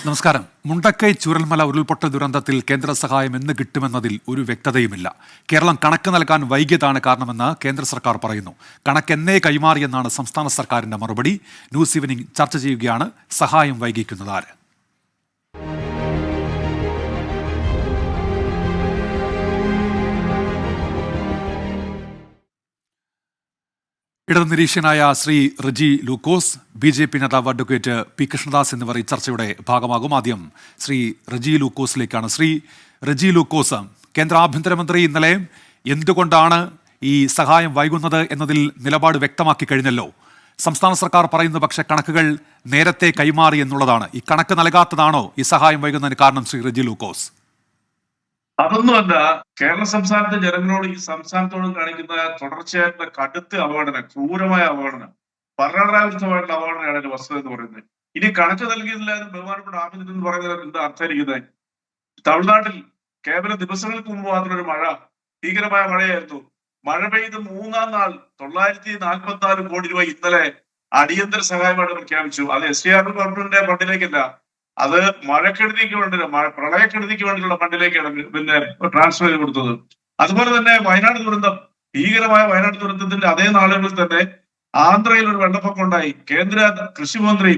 നമസ്കാരം. മുണ്ടക്കൈ ചൂരൽമല ഉരുൾപൊട്ടൽ ദുരന്തത്തിൽ കേന്ദ്ര സഹായം എന്ന് കിട്ടുമെന്നതിൽ ഒരു വ്യക്തതയുമില്ല. കേരളം കണക്ക് നൽകാൻ വൈകിയതാണ് കാരണമെന്ന് കേന്ദ്ര സർക്കാർ പറയുന്നു. കണക്ക് എന്നേ കൈമാറിയെന്നാണ് സംസ്ഥാന സർക്കാരിന്റെ മറുപടി. ന്യൂസ് ഈവനിംഗ് ചർച്ച ചെയ്യുകയാണ് സഹായം വൈകിക്കുന്നത് ആര്. ഇടതുനിരീക്ഷകനായ ശ്രീ റജി ലൂക്കോസ്, BJP നേതാവ് അഡ്വക്കേറ്റ് പി കൃഷ്ണദാസ് എന്നിവർ ഈ ചർച്ചയുടെ ഭാഗമാകും. ആദ്യം ശ്രീ റജി ലൂക്കോസിലേക്കാണ്. ശ്രീ റജി ലൂക്കോസ്, കേന്ദ്ര ആഭ്യന്തരമന്ത്രി ഇന്നലെ എന്തുകൊണ്ടാണ് ഈ സഹായം വൈകുന്നത് എന്നതിൽ നിലപാട് വ്യക്തമാക്കി കഴിഞ്ഞല്ലോ. സംസ്ഥാന സർക്കാർ പറയുന്നത് പക്ഷേ കണക്കുകൾ നേരത്തെ കൈമാറി എന്നുള്ളതാണ്. ഈ കണക്ക് നൽകാത്തതാണോ ഈ സഹായം വൈകുന്നതിന് കാരണം, ശ്രീ റജി ലൂക്കോസ്? അതൊന്നുമല്ല. കേരള സംസ്ഥാനത്തെ ജനങ്ങളോട് ഈ സംസ്ഥാനത്തോട് കാണിക്കുന്ന തുടർച്ചയായിട്ടുള്ള കടുത്ത അവഗണന, ക്രൂരമായ അവഗണന, ഭരണഘടനാവിരുദ്ധമായിട്ടുള്ള അവഗണനയാണ് എന്റെ വസ്തുത എന്ന് പറയുന്നത്. ഇനി കണക്ക് നൽകിയതില്ല എന്ന് ബഹുമാനപ്പെട്ട ആഭ്യന്തരം എന്ന് പറയുന്നത് എന്താ അർത്ഥമായിരിക്കുന്നത്? തമിഴ്നാട്ടിൽ കേവലം ദിവസങ്ങൾക്ക് മുമ്പ് മാത്രം ഒരു മഴ, ഭീകരമായ മഴയായിരുന്നു. മഴ പെയ്ത് മൂന്നാം നാൾ 944 കോടി രൂപ ഇന്നലെ അടിയന്തര സഹായമായിട്ട് പ്രഖ്യാപിച്ചു. അത് SDR ഗവൺമെന്റിന്റെ ഫണ്ടിലേക്കല്ല, അത് മഴക്കെടുതിക്ക് വേണ്ടി, പ്രളയക്കെടുതിക്ക് വേണ്ടിയുള്ള ഫണ്ടിലേക്കാണ് പിന്നെ ട്രാൻസ്ഫർ ചെയ്ത് കൊടുത്തത്. അതുപോലെ തന്നെ വയനാട് ദുരന്തം, ഭീകരമായ വയനാട് ദുരന്തത്തിന്റെ അതേ നാളുകളിൽ തന്നെ ആന്ധ്രയിൽ ഒരു വെള്ളപ്പൊക്കം ഉണ്ടായി. കേന്ദ്ര കൃഷിമന്ത്രി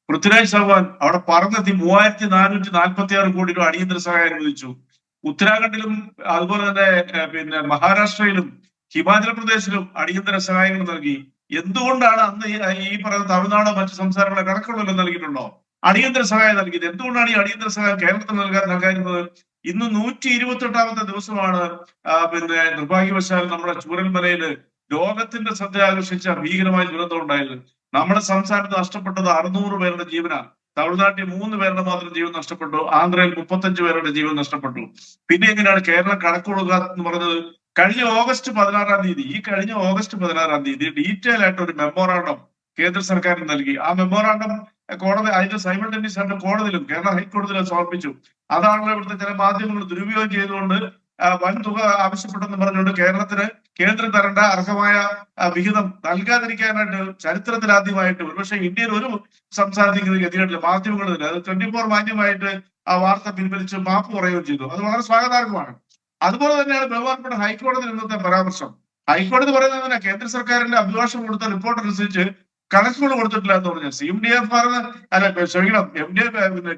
പൃഥ്വിരാജ് ചൗഹാൻ അവിടെ പറഞ്ഞെത്തി 3446 കോടി രൂപ അടിയന്തര സഹായം അനുവദിച്ചു. ഉത്തരാഖണ്ഡിലും അതുപോലെ തന്നെ പിന്നെ മഹാരാഷ്ട്രയിലും ഹിമാചൽ പ്രദേശിലും അടിയന്തര സഹായങ്ങൾ നൽകി. എന്തുകൊണ്ടാണ് അന്ന് ഈ പറയുന്ന തമിഴ്നാടോ മറ്റു സംസ്ഥാനങ്ങളെ കണക്കുകളെല്ലാം നൽകിയിട്ടുണ്ടോ? അടിയന്തര സഹായം നൽകിയത് എന്തുകൊണ്ടാണ്? ഈ അടിയന്തര സഹായം കേരളത്തിൽ നൽകാതിരുന്നത്? ഇന്ന് 128ാമത്തെ ദിവസമാണ് പിന്നെ നിർഭാഗ്യവശാൽ നമ്മുടെ ചൂരൽമലയില് ലോകത്തിന്റെ ശ്രദ്ധ ആകർഷിച്ച ഭീകരമായ ദുരന്തം ഉണ്ടായത്. നമ്മുടെ സംസ്ഥാനത്ത് നഷ്ടപ്പെട്ടത് 600 പേരുടെ ജീവനാണ്. തമിഴ്നാട്ടിൽ 3 പേരുടെ മാത്രം ജീവൻ നഷ്ടപ്പെട്ടു. ആന്ധ്രയിൽ 35 പേരുടെ ജീവൻ നഷ്ടപ്പെട്ടു. പിന്നെ എങ്ങനെയാണ് കേരളം കണക്ക് കൊടുക്കുക എന്ന് പറഞ്ഞത്? കഴിഞ്ഞ ഓഗസ്റ്റ് 16-ാം തീയതി, കഴിഞ്ഞ ഓഗസ്റ്റ് 16-ാം തീയതി ഡീറ്റെയിൽ ആയിട്ട് ഒരു മെമ്മോറാണ്ടം കേന്ദ്ര സർക്കാരിന് നൽകി. ആ മെമ്മോറാണ്ടം കോടതി അതിന്റെ സൈമൾട്ടേനിയസ് ആയിട്ട് കോടതിയിലും കേരള ഹൈക്കോടതിയിലും സമർപ്പിച്ചു. അതാണല്ലോ ഇവിടുത്തെ ചില മാധ്യമങ്ങൾ ദുരുപയോഗം ചെയ്തുകൊണ്ട് വൻ തുക ആവശ്യപ്പെട്ടെന്ന് പറഞ്ഞുകൊണ്ട് കേരളത്തിന് കേന്ദ്രം തരേണ്ട അർഹമായ വിഹിതം നൽകാതിരിക്കാനായിട്ട് ചരിത്രത്തിൽ ആദ്യമായിട്ട്, ഒരുപക്ഷെ ഇന്ത്യയിൽ ഒരു സംസ്ഥാനത്തേക്ക് ഗതികേടില്ല, മാധ്യമങ്ങൾ തന്നെ അത് 24 മാധ്യമമായിട്ട് ആ വാർത്ത പിൻവലിച്ച് മാപ്പ് പറയുകയും ചെയ്തു. അത് വളരെ സ്വാഗതാർഹമാണ്. അതുപോലെ തന്നെയാണ് ബഹുമാനപ്പെട്ട ഹൈക്കോടതി ഇന്നത്തെ പരാമർശം. ഹൈക്കോടതി പറയുന്നതിന് കേന്ദ്ര സർക്കാരിന്റെ അഭിഭാഷകൻ കൊടുത്ത റിപ്പോർട്ട് അനുസരിച്ച് കണക്കുകൾ കൊടുത്തിട്ടില്ല എന്ന് പറഞ്ഞു. CMDFR അല്ല ക്ഷമിക്കണം,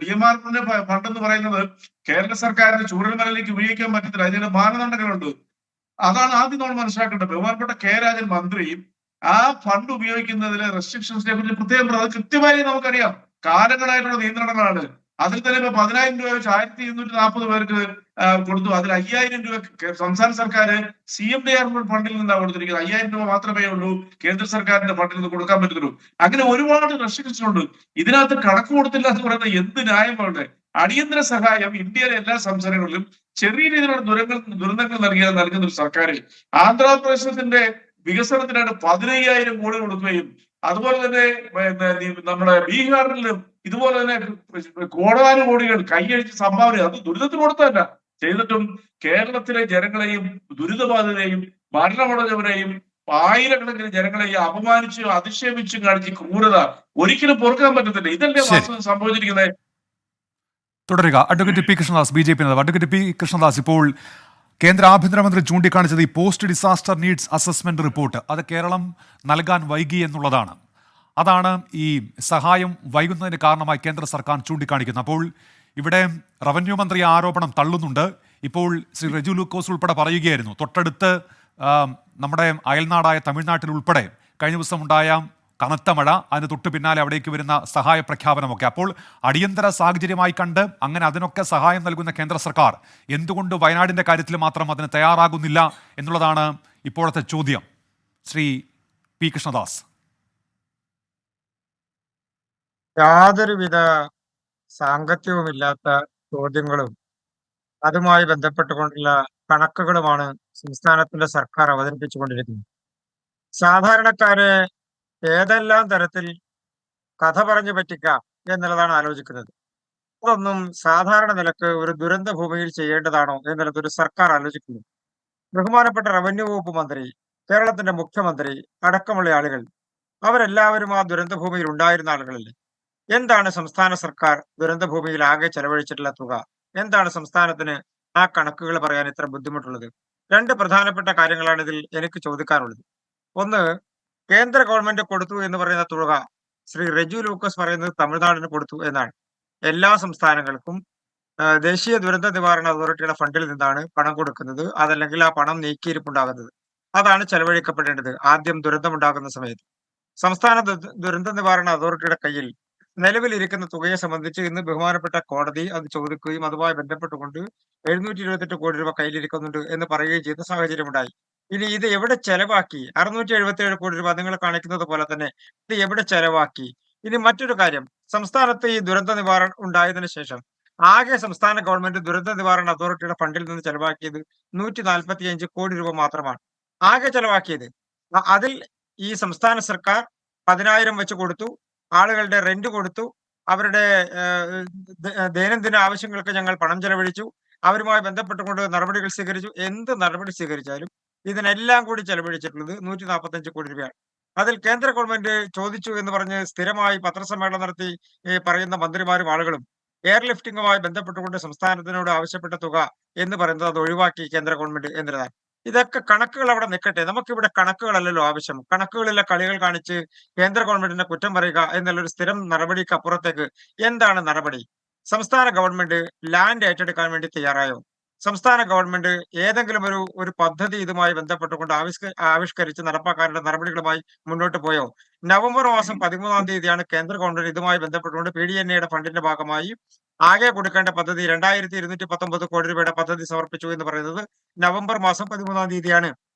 DMRന്റെ ഫണ്ട് എന്ന് പറയുന്നത് കേരള സർക്കാരിന് ചൂരൽമലയിലേക്ക് ഉപയോഗിക്കാൻ പറ്റത്തില്ല. അതിന് മാനദണ്ഡങ്ങളുണ്ട്. അതാണ് ആദ്യം നമ്മൾ മനസ്സിലാക്കേണ്ടത്. ബഹുമാനപ്പെട്ട K. രാജൻ മന്ത്രിയും ആ ഫണ്ട് ഉപയോഗിക്കുന്നതിലെ റെസ്ട്രിക്ഷൻസിനെ കുറിച്ച് പ്രത്യേകം അത് കൃത്യമായി നമുക്കറിയാം. കാലങ്ങളായിട്ടുള്ള നിയന്ത്രണങ്ങളാണ്. അതിൽ തന്നെ ഇപ്പൊ 10,000 രൂപ വെച്ച് 1240 പേർക്ക് കൊടുത്തു. അതിൽ 5,000 രൂപ സംസ്ഥാന സർക്കാർ CMDR ഫണ്ടിൽ നിന്നാണ് കൊടുത്തിരിക്കുന്നത്. 5,000 രൂപ മാത്രമേ ഉള്ളൂ കേന്ദ്ര സർക്കാരിന്റെ ഫണ്ടിൽ നിന്ന് കൊടുക്കാൻ പറ്റുള്ളൂ. അങ്ങനെ ഒരുപാട് റെസ്ട്രിക്ഷൻസ് ഉണ്ട്. ഇതിനകത്ത് കണക്ക് കൊടുത്തില്ല എന്ന് പറയുന്നത് എന്ത് ന്യായമാണ്? അടിയന്തര സഹായം ഇന്ത്യയിലെ എല്ലാ സംസ്ഥാനങ്ങളിലും ചെറിയ രീതിയിലുള്ള ദുരന്തങ്ങൾ നൽകുന്ന ഒരു സർക്കാർ ആന്ധ്രാപ്രദേശത്തിന്റെ വികസനത്തിനായിട്ട് 15,000 കോടി കൊടുക്കുകയും അതുപോലെ തന്നെ നമ്മുടെ ബീഹാറിലും ഇതുപോലെ തന്നെ കോടാനുകോടികൾ കൈയടിച്ച് സംഭാവന, അത് ദുരിതത്തിന് കൊടുത്തതല്ല, ചെയ്തിട്ടും കേരളത്തിലെ ജനങ്ങളെയും ദുരിതബാധിതരെയും മരണമടഞ്ഞവരെയും ആയിരക്കണക്കിന് ജനങ്ങളെയും അപമാനിച്ചും അധിക്ഷേപിച്ചും കാണിച്ച് ക്രൂരത ഒരിക്കലും പൊറുക്കാൻ പറ്റത്തില്ല. ഇതല്ലേ വാസ്തവം സംഭവിച്ചിരിക്കുന്നത്? തുടരുക. അഡ്വക്കേറ്റ് പി കൃഷ്ണദാസ്, BJP നേതാവ്. അഡ്വക്കേറ്റ് പി കൃഷ്ണദാസ്, ഇപ്പോൾ കേന്ദ്ര ആഭ്യന്തരമന്ത്രി ചൂണ്ടിക്കാണിച്ചത് ഈ post disaster needs assessment report അത് കേരളം നൽകാൻ വൈകി എന്നുള്ളതാണ്. അതാണ് ഈ സഹായം വൈകുന്നതിന് കാരണമായി കേന്ദ്ര സർക്കാർ ചൂണ്ടിക്കാണിക്കുന്നത്. അപ്പോൾ ഇവിടെ റവന്യൂ മന്ത്രി ആരോപണം തള്ളുന്നുണ്ട്. ഇപ്പോൾ ശ്രീ റജി ലൂക്കോസ് ഉൾപ്പെടെ പറയുകയായിരുന്നു, തൊട്ടടുത്ത് നമ്മുടെ അയൽനാടായ തമിഴ്നാട്ടിൽ ഉൾപ്പെടെ കഴിഞ്ഞ ദിവസം ഉണ്ടായ കനത്ത മഴ, അതിന് തൊട്ട് പിന്നാലെ അവിടേക്ക് വരുന്ന സഹായ പ്രഖ്യാപനമൊക്കെ. അപ്പോൾ അടിയന്തര സാഹചര്യമായി കണ്ട് അങ്ങനെ അതിനൊക്കെ സഹായം നൽകുന്ന കേന്ദ്ര സർക്കാർ എന്തുകൊണ്ട് വയനാടിൻ്റെ കാര്യത്തിൽ മാത്രം അതിന് തയ്യാറാകുന്നില്ല എന്നുള്ളതാണ് ഇപ്പോഴത്തെ ചോദ്യം. ശ്രീ പി കൃഷ്ണദാസ്. യാതൊരുവിധ സാങ്കത്യവുമില്ലാത്ത ചോദ്യങ്ങളും അതുമായി ബന്ധപ്പെട്ടുകൊണ്ടുള്ള കണക്കുകളുമാണ് സംസ്ഥാനത്തിന്റെ സർക്കാർ അവതരിപ്പിച്ചുകൊണ്ടിരിക്കുന്നത്. സാധാരണക്കാരെ ഏതെല്ലാം തരത്തിൽ കഥ പറഞ്ഞു പറ്റിക്കാം എന്നുള്ളതാണ് ആലോചിക്കുന്നത്. അതൊന്നും സാധാരണ നിലക്ക് ഒരു ദുരന്ത ഭൂമിയിൽ ചെയ്യേണ്ടതാണോ എന്നുള്ളത് ഒരു സർക്കാർ ആലോചിക്കുന്നു. ബഹുമാനപ്പെട്ട റവന്യൂ വകുപ്പ് മന്ത്രി, കേരളത്തിന്റെ മുഖ്യമന്ത്രി അടക്കമുള്ള ആളുകൾ അവരെല്ലാവരും ആ ദുരന്ത ഭൂമിയിൽ ഉണ്ടായിരുന്ന ആളുകളല്ലേ? എന്താണ് സംസ്ഥാന സർക്കാർ ദുരന്ത ഭൂമിയിൽ ആകെ ചെലവഴിച്ചിട്ടുള്ള തുക? എന്താണ് സംസ്ഥാനത്തിന് ആ കണക്കുകൾ പറയാൻ ഇത്ര ബുദ്ധിമുട്ടുള്ളത്? 2 പ്രധാനപ്പെട്ട കാര്യങ്ങളാണ് ഇതിൽ എനിക്ക് ചോദിക്കാനുള്ളത്. ഒന്ന്, കേന്ദ്ര ഗവൺമെന്റ് കൊടുത്തു എന്ന് പറയുന്ന തുക ശ്രീ റെജു ലൂക്കോസ് പറയുന്നത് തമിഴ്നാടിന് കൊടുത്തു എന്നാണ്. എല്ലാ സംസ്ഥാനങ്ങൾക്കും ദേശീയ ദുരന്ത നിവാരണ അതോറിറ്റിയുടെ ഫണ്ടിൽ നിന്നാണ് പണം കൊടുക്കുന്നത്. അതല്ലെങ്കിൽ ആ പണം നീക്കിയിരിപ്പുണ്ടാകുന്നത്. അതാണ് ചെലവഴിക്കപ്പെടേണ്ടത് ആദ്യം ദുരന്തമുണ്ടാകുന്ന സമയത്ത്. സംസ്ഥാന ദുരന്ത നിവാരണ അതോറിറ്റിയുടെ കയ്യിൽ നിലവിലിരിക്കുന്ന തുകയെ സംബന്ധിച്ച് ഇന്ന് ബഹുമാനപ്പെട്ട കോടതി അത് ചോദിക്കുകയും അതുമായി ബന്ധപ്പെട്ടുകൊണ്ട് 728 കോടി രൂപ കയ്യിലിരിക്കുന്നുണ്ട് എന്ന് പറയുകയും ചെയ്ത സാഹചര്യമുണ്ടായി. ഇനി ഇത് എവിടെ ചെലവാക്കി? 677 കോടി രൂപ നിങ്ങൾ കാണിക്കുന്നത് പോലെ തന്നെ ഇത് എവിടെ ചെലവാക്കി? ഇനി മറ്റൊരു കാര്യം, സംസ്ഥാനത്ത് ഈ ദുരന്ത നിവാരണം ഉണ്ടായതിനു ശേഷം ആകെ സംസ്ഥാന ഗവൺമെന്റ് ദുരന്ത നിവാരണ അതോറിറ്റിയുടെ ഫണ്ടിൽ നിന്ന് ചെലവാക്കിയത് 145 കോടി രൂപ മാത്രമാണ്. ആകെ ചെലവാക്കിയത്. അതിൽ ഈ സംസ്ഥാന സർക്കാർ 10,000 വെച്ച് കൊടുത്തു. ആളുകളുടെ റെന്റ് കൊടുത്തു. അവരുടെ ദൈനംദിന ആവശ്യങ്ങൾക്ക് ഞങ്ങൾ പണം ചെലവഴിച്ചു. അവരുമായി ബന്ധപ്പെട്ടുകൊണ്ട് നടപടികൾ സ്വീകരിച്ചു. എന്ത് നടപടി സ്വീകരിച്ചാലും ഇതിനെല്ലാം കൂടി ചെലവഴിച്ചിട്ടുള്ളത് 145 കോടി രൂപയാണ്. അതിൽ കേന്ദ്ര ഗവൺമെന്റ് ചോദിച്ചു എന്ന് പറഞ്ഞ് സ്ഥിരമായി പത്രസമ്മേളനം നടത്തി പറയുന്ന മന്ത്രിമാരും ആളുകളും എയർലിഫ്റ്റിംഗുമായി ബന്ധപ്പെട്ടുകൊണ്ട് സംസ്ഥാനത്തിനോട് ആവശ്യപ്പെട്ട തുക എന്ന് പറയുന്നത് അത് ഒഴിവാക്കി കേന്ദ്ര ഗവൺമെന്റ് എന്നതാണ്. ഇതൊക്കെ കണക്കുകൾ അവിടെ നിൽക്കട്ടെ. നമുക്കിവിടെ കണക്കുകളല്ലല്ലോ ആവശ്യം. കണക്കുകളിലെ കളികൾ കാണിച്ച് കേന്ദ്ര ഗവൺമെന്റിനെ കുറ്റം പറയുക എന്നുള്ളൊരു സ്ഥിരം നടപടിക്ക് അപ്പുറത്തേക്ക് എന്താണ് നടപടി? സംസ്ഥാന ഗവൺമെന്റ് ലാൻഡ് ഏറ്റെടുക്കാൻ വേണ്ടി തയ്യാറായോ? സംസ്ഥാന ഗവൺമെന്റ് ഏതെങ്കിലും ഒരു പദ്ധതി ഇതുമായി ബന്ധപ്പെട്ടുകൊണ്ട് ആവിഷ്കരിച്ച് നടപ്പാക്കാനുള്ള നടപടികളുമായി മുന്നോട്ട് പോയോ? നവംബർ മാസം 13-ാം തീയതിയാണ് കേന്ദ്ര ഗവൺമെന്റ് ഇതുമായി ബന്ധപ്പെട്ടുകൊണ്ട് PDNA-യുടെ ഫണ്ടിന്റെ ഭാഗമായി ആകെ കൊടുക്കേണ്ട പദ്ധതി 2219 കോടി രൂപയുടെ പദ്ധതി സമർപ്പിച്ചു എന്ന് പറയുന്നത് നവംബർ മാസം 13-ാം തീയതിയാണ്.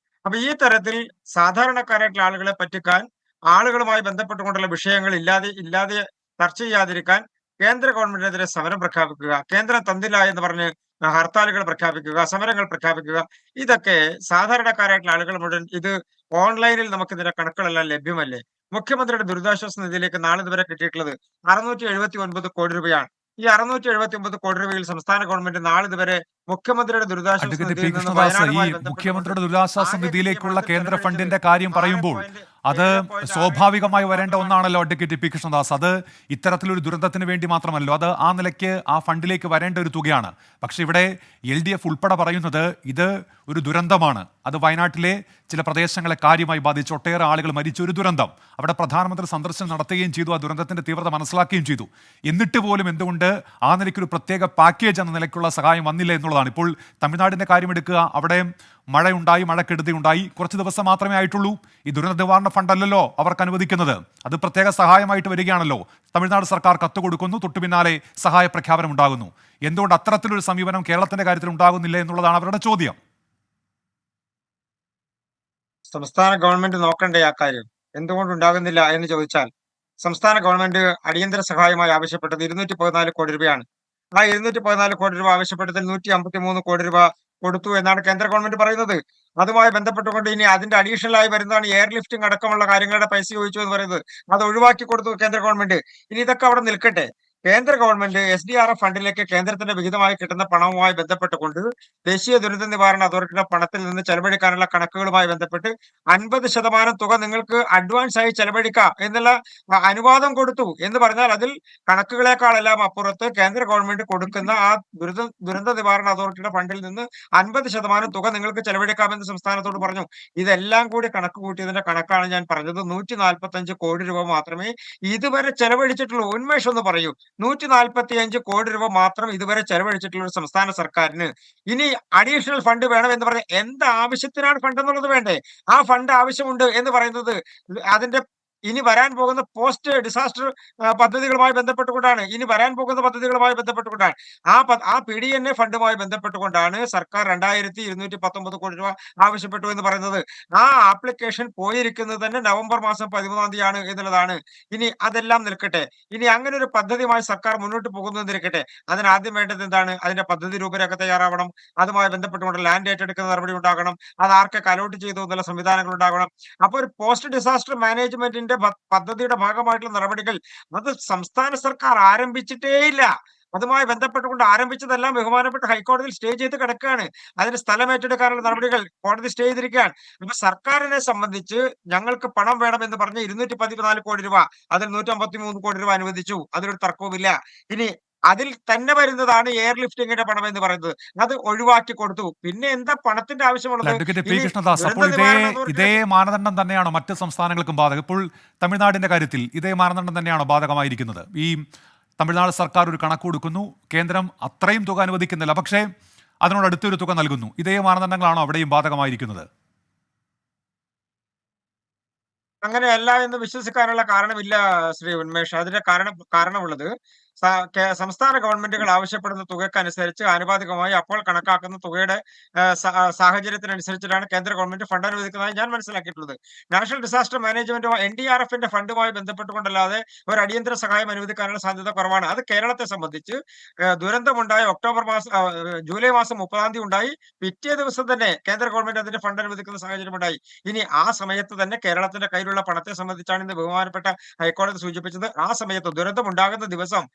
അപ്പൊ ഈ തരത്തിൽ സാധാരണക്കാരായിട്ടുള്ള ആളുകളെ പറ്റിക്കാൻ, ആളുകളുമായി ബന്ധപ്പെട്ടുകൊണ്ടുള്ള വിഷയങ്ങൾ ഇല്ലാതെ ചർച്ച ചെയ്യാതിരിക്കാൻ കേന്ദ്ര ഗവൺമെന്റിനെതിരെ സമരം പ്രഖ്യാപിക്കുക, കേന്ദ്രം തന്നില്ല എന്ന് പറഞ്ഞ് ഹർത്താലുകൾ പ്രഖ്യാപിക്കുക, സമരങ്ങൾ പ്രഖ്യാപിക്കുക, ഇതൊക്കെ സാധാരണക്കാരായിട്ടുള്ള ആളുകൾ മുഴുവൻ ഇത് ഓൺലൈനിൽ നമുക്ക് ഇതിന്റെ കണക്കുകളെല്ലാം ലഭ്യമല്ലേ? മുഖ്യമന്ത്രിയുടെ ദുരിതാശ്വാസ നിധിയിലേക്ക് നാളിതുവരെ കിട്ടിയിട്ടുള്ളത് 679 കോടി രൂപയാണ്. ഈ 679 കോടി രൂപയിൽ സംസ്ഥാന ഗവൺമെന്റ് നാളിതുവരെ മുഖ്യമന്ത്രിയുടെ ദുരിതാശ്വാസ അഡ്വക്കേറ്റ് പി നിധിയിൽ നിന്ന് കൃഷ്ണദാസ്, ഈ വയനാടുമായി ബന്ധപ്പെട്ടുകൊണ്ട് മുഖ്യമന്ത്രിയുടെ ദുരിതാശ്വാസ ആകെ നിധിയിലേക്കുള്ള കേന്ദ്ര കേന്ദ്ര ഫണ്ടിന്റെ ചെലവഴിച്ചത് കാര്യം പറയുമ്പോൾ 6.7 അത് സ്വാഭാവികമായി വരേണ്ട ഒന്നാണല്ലോ അഡ്വക്കേറ്റ് പി കൃഷ്ണദാസ്. അത് ഇത്തരത്തിലൊരു ദുരന്തത്തിന് വേണ്ടി മാത്രമല്ലോ, അത് ആ നിലയ്ക്ക് ആ ഫണ്ടിലേക്ക് വരേണ്ട ഒരു തുകയാണ്. പക്ഷെ ഇവിടെ LDF ഉൾപ്പെടെ പറയുന്നത് ഇത് ഒരു ദുരന്തമാണ്, അത് വയനാട്ടിലെ ചില പ്രദേശങ്ങളെ കാര്യമായി ബാധിച്ച് ഒട്ടേറെ ആളുകൾ മരിച്ച ഒരു ദുരന്തം. അവിടെ പ്രധാനമന്ത്രി സന്ദർശനം നടത്തുകയും ചെയ്തു, ആ ദുരന്തത്തിന്റെ തീവ്രത മനസ്സിലാക്കുകയും ചെയ്തു. എന്നിട്ട് പോലും എന്തുകൊണ്ട് ആ നിലയ്ക്കൊരു പ്രത്യേക പാക്കേജ് എന്ന നിലയ്ക്കുള്ള സഹായം വന്നില്ല എന്നുള്ളതാണ്. ഇപ്പോൾ തമിഴ്നാടിന്റെ കാര്യം എടുക്കുക, അവിടെ മഴയുണ്ടായി, മഴക്കെടുതിയുണ്ടായി, കുറച്ച് ദിവസം മാത്രമേ ആയിട്ടുള്ളൂ. ഈ ദുരന്ത നിവാരണ ഫണ്ടല്ലല്ലോ അവർക്ക് അനുവദിക്കുന്നത്, അത് പ്രത്യേക സഹായമായിട്ട് വരികയാണല്ലോ. തമിഴ്നാട് സർക്കാർ കത്ത് കൊടുക്കുന്നു, തൊട്ടു പിന്നാലെ സഹായ പ്രഖ്യാപനം ഉണ്ടാകുന്നു. എന്തുകൊണ്ട് അത്തരത്തിലൊരു സമീപനം കേരളത്തിന്റെ കാര്യത്തിൽ ഉണ്ടാകുന്നില്ല എന്നുള്ളതാണ് അവരുടെ ചോദ്യം. സംസ്ഥാന ഗവൺമെന്റ് നോക്കണ്ടേ ആ കാര്യം? എന്തുകൊണ്ട് ഉണ്ടാകുന്നില്ല എന്ന് ചോദിച്ചാൽ, സംസ്ഥാന ഗവൺമെന്റ് അടിയന്തര സഹായമായി ആവശ്യപ്പെട്ടത് 214 കോടി രൂപയാണ്. ആ 214 കോടി രൂപ ആവശ്യപ്പെട്ടതിൽ 153 കോടി രൂപ കൊടുത്തു എന്നാണ് കേന്ദ്ര ഗവൺമെന്റ് പറയുന്നത്. അതുമായി ബന്ധപ്പെട്ടുകൊണ്ട് ഇനി അതിന്റെ അഡീഷണൽ ആയി വരുന്നതാണ് എയർലിഫ്റ്റിംഗ് അടക്കമുള്ള കാര്യങ്ങളുടെ പൈസ ചോദിച്ചു എന്ന് പറയുന്നത്. അത് ഒഴിവാക്കി കൊടുത്തു കേന്ദ്ര ഗവൺമെന്റ്. ഇനി ഇതൊക്കെ അവിടെ നിൽക്കട്ടെ. കേന്ദ്ര ഗവൺമെന്റ് SDRF ഫണ്ടിലേക്ക് കേന്ദ്രത്തിന്റെ വിഹിതമായി കിട്ടുന്ന പണവുമായി ബന്ധപ്പെട്ടുകൊണ്ട് ദേശീയ ദുരന്ത നിവാരണ അതോറിറ്റിയുടെ പണത്തിൽ നിന്ന് ചെലവഴിക്കാനുള്ള കണക്കുകളുമായി ബന്ധപ്പെട്ട് 50% തുക നിങ്ങൾക്ക് അഡ്വാൻസ് ആയി ചെലവഴിക്കാം എന്നുള്ള അനുവാദം കൊടുത്തു എന്ന് പറഞ്ഞാൽ അതിൽ കണക്കുകളെക്കാളെല്ലാം അപ്പുറത്ത് കേന്ദ്ര ഗവൺമെന്റ് കൊടുക്കുന്ന ആ ദുരന്ത നിവാരണ അതോറിറ്റിയുടെ ഫണ്ടിൽ നിന്ന് 50% തുക നിങ്ങൾക്ക് ചെലവഴിക്കാമെന്ന് സംസ്ഥാനത്തോട് പറഞ്ഞു. ഇതെല്ലാം കൂടി കണക്ക് കൂട്ടിയതിന്റെ കണക്കാണ് ഞാൻ പറഞ്ഞത്. 145 കോടി രൂപ മാത്രമേ ഇതുവരെ ചെലവഴിച്ചിട്ടുള്ളൂ. ഉന്മേഷ് ഒന്ന് പറയൂ, 145 കോടി രൂപ മാത്രം ഇതുവരെ ചെലവഴിച്ചിട്ടുള്ള ഒരു സംസ്ഥാന സർക്കാരിന് ഇനി അഡീഷണൽ ഫണ്ട് വേണം എന്ന് പറഞ്ഞാൽ എന്ത് ആവശ്യത്തിനാണ് ഫണ്ട് എന്നുള്ളത് വേണ്ടേ? ആ ഫണ്ട് ആവശ്യമുണ്ട് എന്ന് പറയുന്നത് അതിന്റെ ഇനി വരാൻ പോകുന്ന പോസ്റ്റ് ഡിസാസ്റ്റർ പദ്ധതികളുമായി ബന്ധപ്പെട്ടുകൊണ്ടാണ്. ഇനി വരാൻ പോകുന്ന പദ്ധതികളുമായി ബന്ധപ്പെട്ടുകൊണ്ടാണ്. ആ PDNA ഫണ്ടുമായി ബന്ധപ്പെട്ടുകൊണ്ടാണ് സർക്കാർ 2219 കോടി രൂപ ആവശ്യപ്പെട്ടു എന്ന് പറയുന്നത്. ആ ആപ്ലിക്കേഷൻ പോയിരിക്കുന്നത് തന്നെ നവംബർ മാസം 13-ാം തീയതിയാണ് എന്നുള്ളതാണ്. ഇനി അതെല്ലാം നിൽക്കട്ടെ. ഇനി അങ്ങനെ ഒരു പദ്ധതിയുമായി സർക്കാർ മുന്നോട്ട് പോകുന്നു എന്നിരിക്കട്ടെ. അതിനാദ്യം വേണ്ടത് എന്താണ്? അതിന്റെ പദ്ധതി രൂപരേഖ തയ്യാറാവണം. അതുമായി ബന്ധപ്പെട്ടുകൊണ്ട് ലാൻഡ് ഏറ്റെടുക്കുന്ന നടപടി ഉണ്ടാകണം. അത് ആർക്കൊക്കെ അലോട്ട് ചെയ്തു എന്നുള്ള സംവിധാനങ്ങൾ ഉണ്ടാകണം. അപ്പൊ ഒരു പോസ്റ്റ് ഡിസാസ്റ്റർ മാനേജ്മെന്റിന്റെ പദ്ധതിയുടെ ഭാഗമായിട്ടുള്ള നടപടികൾ അത് സംസ്ഥാന സർക്കാർ ആരംഭിച്ചിട്ടേയില്ല. അതുമായി ബന്ധപ്പെട്ടുകൊണ്ട് ആരംഭിച്ചതെല്ലാം ബഹുമാനപ്പെട്ട ഹൈക്കോടതിയിൽ സ്റ്റേ ചെയ്ത് കിടക്കുകയാണ്. അതിന് സ്ഥലം ഏറ്റെടുക്കാനുള്ള നടപടികൾ കോടതി സ്റ്റേ ചെയ്തിരിക്കുകയാണ്. അപ്പൊ സർക്കാരിനെ സംബന്ധിച്ച് ഞങ്ങൾക്ക് പണം വേണമെന്ന് പറഞ്ഞ് 214 കോടി രൂപ, അതിൽ 153 കോടി രൂപ അനുവദിച്ചു. അതിലൊരു തർക്കവുമില്ല. ഇനി അതിൽ തന്നെ വരുന്നതാണ് എയർലിഫ്റ്റിംഗിന്റെ പണം എന്ന് പറയുന്നത്. അത് ഒഴിവാക്കി കൊടുത്തു. പിന്നെ എന്താ പണത്തിന്റെ ആവശ്യമുള്ളത്? അഡ്വക്കേറ്റ് പി ഇനി കൃഷ്ണദാസ്, ദുരന്ത അപ്പോൾ നിവാരണ അതോറിറ്റി ഇതേ മാനദണ്ഡം തന്നെയാണോ മറ്റ് സംസ്ഥാനങ്ങൾക്കും ബാധകം? ഇപ്പോൾ തമിഴ്നാടിന്റെ കാര്യത്തിൽ ഇതേ മാനദണ്ഡം തന്നെയാണോ ബാധകമായിരിക്കുന്നത്? ഈ തമിഴ്നാട് സർക്കാർ ഒരു കണക്ക് കൊടുക്കുന്നു, കേന്ദ്രം അത്രയും തുക അനുവദിക്കുന്നില്ല, പക്ഷേ അതിനോട് അടുത്തൊരു തുക നൽകുന്നു. ഇതേ മാനദണ്ഡങ്ങളാണോ അവിടെയും ബാധകമായിരിക്കുന്നത്? അങ്ങനെയല്ല എന്ന് വിശ്വസിക്കാനുള്ള കാരണമില്ല ശ്രീ ഉന്മേഷ്. അതിന്റെ കാരണമുള്ളത് സംസ്ഥാന ഗവൺമെന്റുകൾ ആവശ്യപ്പെടുന്ന തുകക്കനുസരിച്ച് ആനുപാതികമായി അപ്പോൾ കണക്കാക്കുന്ന തുകയുടെ സാഹചര്യത്തിനനുസരിച്ചിട്ടാണ് കേന്ദ്ര ഗവൺമെന്റ് ഫണ്ട് അനുവദിക്കുന്നതായി ഞാൻ മനസ്സിലാക്കിയിട്ടുള്ളത്. നാഷണൽ ഡിസാസ്റ്റർ മാനേജ്മെന്റ് NDRFന്റെ ഫണ്ടുമായി ബന്ധപ്പെട്ടുകൊണ്ടല്ലാതെ ഒരു അടിയന്തര സഹായം അനുവദിക്കാനുള്ള സാധ്യത കുറവാണ്. അത് കേരളത്തെ സംബന്ധിച്ച് ദുരന്തമുണ്ടായ ജൂലൈ മാസം 30-ാം തീയതി ഉണ്ടായി. പിറ്റേ ദിവസം തന്നെ കേന്ദ്ര ഗവൺമെന്റ് അതിന്റെ ഫണ്ട് അനുവദിക്കുന്ന സാഹചര്യം ഉണ്ടായി. ഇനി ആ സമയത്ത് തന്നെ കേരളത്തിന്റെ കയ്യിലുള്ള പണത്തെ സംബന്ധിച്ചാണ് ഇന്ന് ബഹുമാനപ്പെട്ട ഹൈക്കോടതി സൂചിപ്പിച്ചത്. ആ സമയത്ത് ദുരന്തം ഉണ്ടാകുന്ന ദിവസം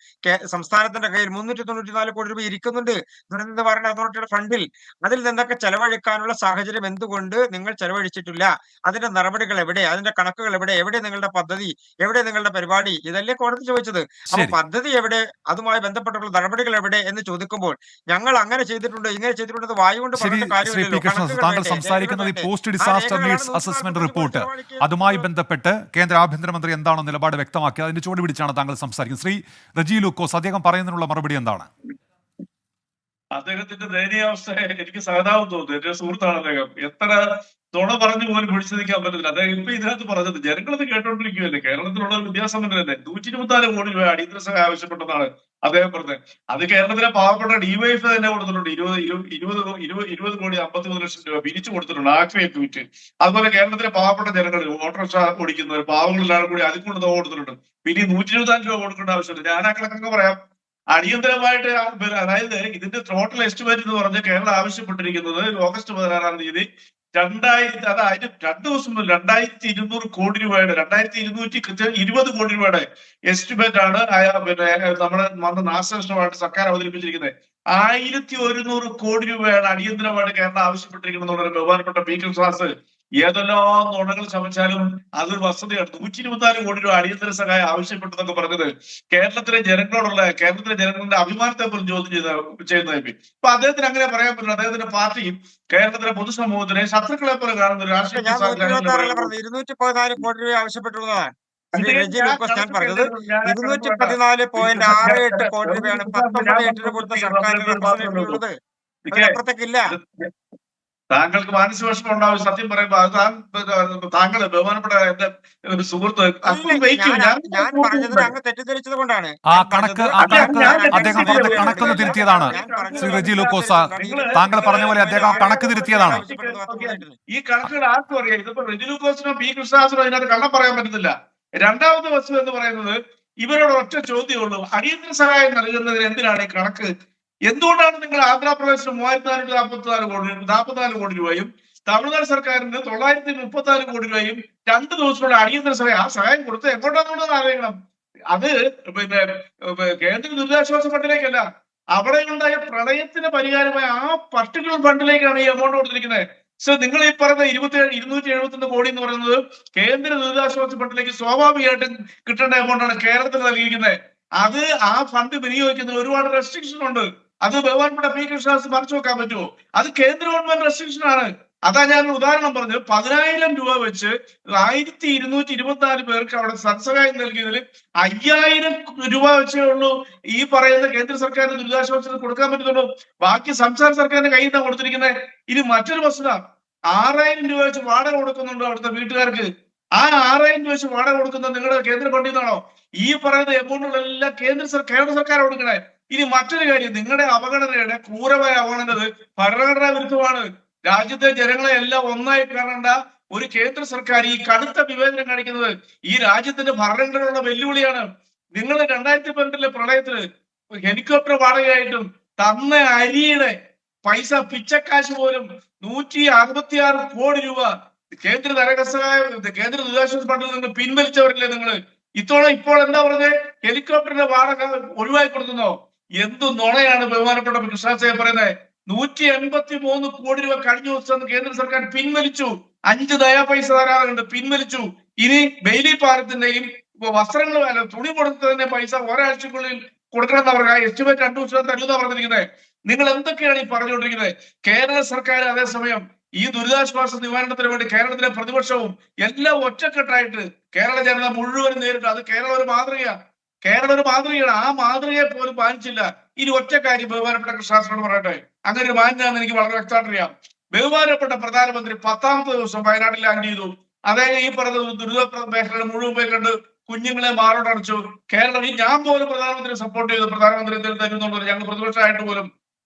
സംസ്ഥാനത്തിന്റെ കയ്യിൽ 394 കോടി രൂപ ഇരിക്കുന്നുണ്ട് ദുരന്ത നിവാരണ അതോറിറ്റിയുടെ ഫണ്ടിൽ. അതിൽ നിന്നൊക്കെ ചെലവഴിക്കാനുള്ള സാഹചര്യം എന്തുകൊണ്ട് നിങ്ങൾ ചെലവഴിച്ചിട്ടില്ല? അതിന്റെ നടപടികൾ എവിടെ? അതിന്റെ കണക്കുകൾ എവിടെ? എവിടെ നിങ്ങളുടെ പദ്ധതി? എവിടെ നിങ്ങളുടെ പരിപാടി? ഇതല്ലേ കോടതി ചോദിച്ചത്. അപ്പൊ പദ്ധതി എവിടെ? അതുമായി ബന്ധപ്പെട്ടുള്ള നടപടികൾ എവിടെ എന്ന് ചോദിക്കുമ്പോൾ ഞങ്ങൾ അങ്ങനെ ചെയ്തിട്ടുണ്ട്, ഇങ്ങനെ ചെയ്തിട്ടുണ്ട് വായു കൊണ്ട് പറഞ്ഞിട്ട് കാര്യമില്ലല്ലോ. താങ്കൾ സംസാരിക്കുന്നത് ഈ post disaster needs assessment report, അതുമായി ബന്ധപ്പെട്ട് കേന്ദ്ര ആഭ്യന്തരമന്ത്രി എന്താണോ നിലപാട് വ്യക്തമാക്കിയത് അതിന്റെ ചുവട് പിടിച്ചാണ് താങ്കൾ സംസാരിക്കുന്നത്. ശ്രീ റജി ലൂക്കോസ്, അദ്ദേഹം പറയുന്നതിനുള്ള മറുപടി എന്താണ്? അദ്ദേഹത്തിന്റെ ദയനീയാവസ്ഥ എനിക്ക് സഹതാപം തോന്നുന്നു. എന്റെ സുഹൃത്താണ് അദ്ദേഹം. എത്ര തുണ പറഞ്ഞു പോലും പിടിച്ചു നിൽക്കാൻ പറ്റത്തില്ല. അദ്ദേഹം ഇപ്പൊ ഇതിനകത്ത് പറഞ്ഞത് ജനങ്ങളത് കേട്ടോണ്ടിരിക്കുകയല്ലേ. കേരളത്തിലുള്ള ഒരു വിദ്യാസമ്പന്നരല്ലേ 124 കോടി രൂപ അടിയന്തര സഹായം ആവശ്യപ്പെട്ടതാണ് അദ്ദേഹം പറഞ്ഞത്. അത് കേരളത്തിലെ പാവപ്പെട്ട ഡിവൈഎഫ് തന്നെ കൊടുത്തിട്ടുണ്ട്. 20 കോടി 53 ലക്ഷം രൂപ പിരിച്ചു കൊടുത്തിട്ടുണ്ട് ആക്രിയൊക്കെ വിറ്റ്. അതുപോലെ കേരളത്തിലെ പാവപ്പെട്ട ജനങ്ങൾ ഓട്ടോറിക്ഷ ഓടിക്കുന്നവർ പാവങ്ങളിലാണ് കൂടി അതിൽ കൊണ്ട് തുക കൊടുത്തിട്ടുണ്ട്. പിന്നെ 124 രൂപ കൊടുക്കേണ്ട ആവശ്യമില്ല. ഞാൻ ആ കണക്കൊക്കെ പറയാം. അടിയന്തരമായിട്ട് അതായത് ഇതിന്റെ ടോട്ടൽ എസ്റ്റിമേറ്റ് എന്ന് പറഞ്ഞ് കേരളം ആവശ്യപ്പെട്ടിരിക്കുന്നത് ഓഗസ്റ്റ് 16-ാം തീയതി 2000 അതായത് 2 ദിവസം മുതൽ 2200 കോടി രൂപയുടെ 2220 കോടി രൂപയുടെ എസ്റ്റിമേറ്റ് ആണ് പിന്നെ നമ്മുടെ വന്ന നാശനഷ്ടമായിട്ട് സർക്കാർ അവതരിപ്പിച്ചിരിക്കുന്നത്. 1100 കോടി രൂപയാണ് അടിയന്തരമായിട്ട് കേരളം ആവശ്യപ്പെട്ടിരിക്കുന്നത്. ബഹുമാനപ്പെട്ട പി കൃഷ്ണദാസ് ഏതെല്ലാം നുണകൾ ചമച്ചാലും അതൊരു വസ്തുതയാണ്. 124 കോടി രൂപ അടിയന്തര സഹായം ആവശ്യപ്പെട്ടെന്നൊക്കെ പറഞ്ഞത് കേരളത്തിലെ ജനങ്ങളുടെ അഭിമാനത്തെ പോലും ചോദ്യം ചെയ്യുന്നതായി. അപ്പൊ അദ്ദേഹത്തിന് അങ്ങനെ പറയാൻ പറ്റില്ല. അദ്ദേഹത്തിന്റെ പാർട്ടിയും കേരളത്തിലെ പൊതുസമൂഹത്തിനെ ശത്രുക്കളെ പോലെ കാണുന്ന ഒരു രാഷ്ട്രീയ 214 കോടി രൂപ ആവശ്യപ്പെട്ടിട്ടുള്ളതാണ്. ഞാൻ പറഞ്ഞത് 214.68 കോടി രൂപയാണ് 19 കൊടുത്ത സർക്കാരിനുള്ളത്. അതിനപ്പുറത്തേക്കില്ല. താങ്കൾക്ക് മാനസിക വിഷമം ഉണ്ടാവും സത്യം പറയുമ്പോ. അത് താങ്കൾ ബഹുമാനപ്പെട്ട എന്റെ ഒരു സുഹൃത്ത് ഞാൻ പറഞ്ഞതിന് അങ്ങ് തെറ്റിദ്ധരിച്ചത് കൊണ്ടാണ്. ആ കണക്ക് അദ്ദേഹം പറഞ്ഞ കണക്കൊന്ന് തിരുത്തിയതാണ്. ശ്രീ റജി ലൂക്കോസ്, താങ്കൾ പറഞ്ഞ പോലെ അദ്ദേഹം ആ കണക്ക് തിരുത്തിയതാണ്. ഈ കണക്കുകൾ ആർക്കും അറിയാം. ഇതിപ്പോ റജി ലൂക്കോസിനോ പി കൃഷ്ണദാസിനോ ഇതിനകത്ത് കള്ളം പറയാൻ പറ്റുന്നില്ല. രണ്ടാമത്തെ വസ്തു എന്ന് പറയുന്നത് ഇവരോട് ഒറ്റ ചോദ്യമുള്ളൂ. അടിയന്തര സഹായം നൽകുന്നതിന് എന്തിനാണ് ഈ കണക്ക്? എന്തുകൊണ്ടാണ് നിങ്ങൾ ആന്ധ്രാപ്രദേശിന് 3444 കോടി രൂപയും തമിഴ്നാട് സർക്കാരിന് 934 കോടി രൂപയും 2 ദിവസങ്ങളുടെ അടിയന്തര സഹായം ആ സഹായം കൊടുത്ത് എങ്ങോട്ടാണെന്നുള്ളത് അറിയണം. അത് പിന്നെ കേന്ദ്ര ദുരിതാശ്വാസ ഫണ്ടിലേക്കല്ല, അവിടെ ഉണ്ടായ പ്രളയത്തിന് പരിഹാരമായ ആ പർട്ടിക്കുലർ ഫണ്ടിലേക്കാണ് ഈ എമൗണ്ട് കൊടുത്തിരിക്കുന്നത്. സോ നിങ്ങൾ ഈ പറയുന്ന 271 കോടി എന്ന് പറയുന്നത് കേന്ദ്ര ദുരിതാശ്വാസ ഫണ്ടിലേക്ക് സ്വാഭാവികമായിട്ടും കിട്ടേണ്ട എമൗണ്ട് ആണ് കേരളത്തിൽ നൽകിയിരിക്കുന്നത്. അത് ആ ഫണ്ട് വിനിയോഗിക്കുന്നതിൽ ഒരുപാട് റെസ്ട്രിക്ഷൻ ഉണ്ട്. അത് ബഹുമാനപ്പെട്ട പി കൃഷ്ണദാസ് മറിച്ചു വെക്കാൻ പറ്റുമോ? അത് കേന്ദ്ര ഗവൺമെന്റ് റെസ്ട്രിക്ഷൻ ആണ്. അതാ ഞാൻ ഉദാഹരണം പറഞ്ഞത്. 10,000 രൂപ വെച്ച് 1224 പേർക്ക് അവിടെ സഹായം നൽകിയതിൽ 5000 രൂപ വെച്ചേ ഉള്ളൂ ഈ പറയുന്ന കേന്ദ്ര സർക്കാരിന്റെ ദുരിതാശ്വാസത്തിന് കൊടുക്കാൻ പറ്റുന്നുള്ളൂ. ബാക്കി സംസ്ഥാന സർക്കാരിന്റെ കയ്യിൽ നിന്നാണ് കൊടുത്തിരിക്കുന്നത്. ഇനി മറ്റൊരു വസ്തുത, 6000 രൂപ വെച്ച് വാടക കൊടുക്കുന്നുണ്ട് അവിടുത്തെ വീട്ടുകാർക്ക്. ആ 6000 രൂപ വെച്ച് വാടക കൊടുക്കുന്നത് നിങ്ങളുടെ കേന്ദ്ര ഫണ്ടിൽ നിന്നാണോ? ഈ പറയുന്ന എമൗണ്ടുകളെല്ലാം കേന്ദ്ര സർക്കാർ കൊടുക്കണേ. ഇനി മറ്റൊരു കാര്യം, നിങ്ങളുടെ അവഗണനയുടെ ക്രൂരമായ അവഗണനത് ഭരണഘടനാ വിരുദ്ധമാണ്. രാജ്യത്തെ ജനങ്ങളെ എല്ലാം ഒന്നായി കാണേണ്ട ഒരു കേന്ദ്ര സർക്കാർ ഈ കടുത്ത വിവേചനം കാണിക്കുന്നത് ഈ രാജ്യത്തിന്റെ ഭരണഘടനയുള്ള വെല്ലുവിളിയാണ്. നിങ്ങൾ 2012 പ്രളയത്തിന് ഹെലികോപ്റ്റർ വാടകയായിട്ടും തന്ന അരിയുടെ പൈസ പിച്ചക്കാശ് പോലും 166 കോടി രൂപ കേന്ദ്ര കേന്ദ്ര ദുരിതാശ്വാസ ഫണ്ടിൽ നിന്ന് പിൻവലിച്ചവരില്ലേ നിങ്ങൾ? ഇപ്പോൾ എന്താ പറഞ്ഞത്? ഹെലികോപ്റ്ററിന്റെ വാടക ഒഴിവാക്കി കൊടുക്കുന്നോ? എന്തു നുണയാണ് ബഹുമാനപ്പെട്ട കൃഷ്ണാസയെ പറയുന്നത്. 183 കോടി രൂപ കഴിഞ്ഞ ദിവസം കേന്ദ്ര സർക്കാർ പിൻവലിച്ചു. 5 ദയാ പൈസ തരാറുണ്ട്, പിൻവലിച്ചു. ഇനി ബെയിലി പാലത്തിന്റെയും വസ്ത്രങ്ങൾ അല്ല തുണി കൊടുത്തതിന്റെ പൈസ ഒരാഴ്ചക്കുള്ളിൽ കൊടുക്കണമെന്ന് പറഞ്ഞ എസ്റ്റിമേറ്റ് 2 ദിവസം തരുന്ന പറഞ്ഞിരിക്കുന്നത്. നിങ്ങൾ എന്തൊക്കെയാണ് ഈ പറഞ്ഞുകൊണ്ടിരിക്കുന്നത്? കേരള സർക്കാർ അതേസമയം ഈ ദുരിതാശ്വാസ നിവാരണത്തിന് വേണ്ടി കേരളത്തിലെ പ്രതിപക്ഷവും എല്ലാം ഒറ്റക്കെട്ടായിട്ട് കേരള ജനത മുഴുവൻ നേരിട്ട്, അത് കേരളം ഒരു മാതൃകയാണ്. കേരളം ഒരു മാതൃകയാണ്. ആ മാതൃകയെ പോലും പാലിച്ചില്ല. ഇനി ഒറ്റ കാര്യം ബഹുമാനപ്പെട്ട കൃഷ്ണാസനോട് പറയട്ടെ, അങ്ങനെ ഒരു മാന്യാന്ന് എനിക്ക് വളരെ വ്യക്തമായിട്ട് അറിയാം. ബഹുമാനപ്പെട്ട പ്രധാനമന്ത്രി 10ാമത്തെ ദിവസം വയനാട്ടിൽ ലാൻഡ് ചെയ്തു. അദ്ദേഹം ഈ പറഞ്ഞ ദുരിത മേഖലകൾ മുഴുവൻ പോയി കണ്ട് കുഞ്ഞുങ്ങളെ മാറോടടച്ചു. കേരളം, ഈ ഞാൻ പോലും പ്രധാനമന്ത്രി സപ്പോർട്ട് ചെയ്തു, പ്രധാനമന്ത്രി എന്തെങ്കിലും തരുന്നുള്ളത് ഞങ്ങൾ പ്രതിപക്ഷമായിട്ട് പോലും.